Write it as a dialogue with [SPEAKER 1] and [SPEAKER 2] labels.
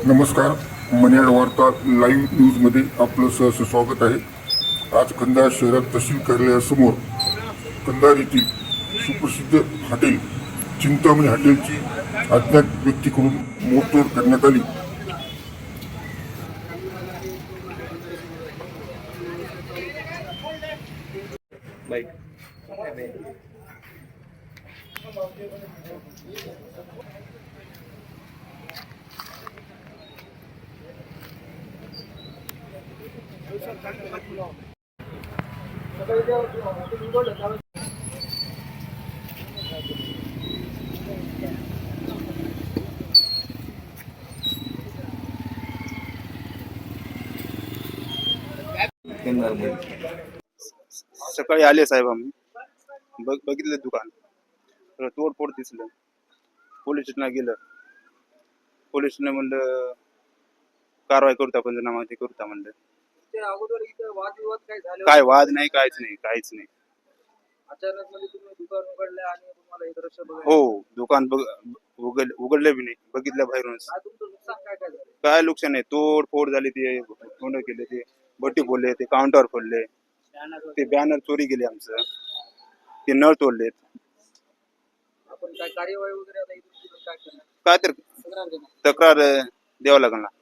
[SPEAKER 1] नमस्कार. मन्याड वार्ता लाईव्ह न्यूजमध्ये आपलं सहर्ष स्वागत आहे. आज कंधार शहरात तहसील कार्यालयासमोर कंधार येथील सुप्रसिद्ध हॉटेल चिंतामणी हॉटेलची अज्ञात व्यक्तीकडून मोडतोड करण्यात आली.
[SPEAKER 2] सकाळी आले साहेब आम्ही बघितलं दुकान तर तोडफोड दिसलं. पोलीस स्टेशनला गेलं. पोलीस स्टेशन म्हणलं कारवाई करू पंचनामा ते करू म्हणलं.
[SPEAKER 3] अगोदर इथं वादविवाद काय झाले
[SPEAKER 2] काय वाद नाही, काहीच नाही.
[SPEAKER 3] अचानक म्हणजे तुम्ही दुकान उघडलं आणि तुम्हाला हे दृश्य बघायला
[SPEAKER 2] हो, दुकान उघडलं बी नाही, बघितलं बाहेरूनच.
[SPEAKER 3] काय तुमचं नुकसान काय काय झालं?
[SPEAKER 2] काय नुकसान आहे, तोडफोड झाली, ते तोंड केले, ते बट्टी फोडले, ते काउंटर फोडले, ते बॅनर चोरी गेले आमचं, ते नळ तोडलेत.
[SPEAKER 3] आपण काय कार्यवाही वगैरे आता इथून पुढे काय करणार?
[SPEAKER 2] काय तर
[SPEAKER 3] तक्रार देणार?
[SPEAKER 2] तक्रार द्यावं लागणार.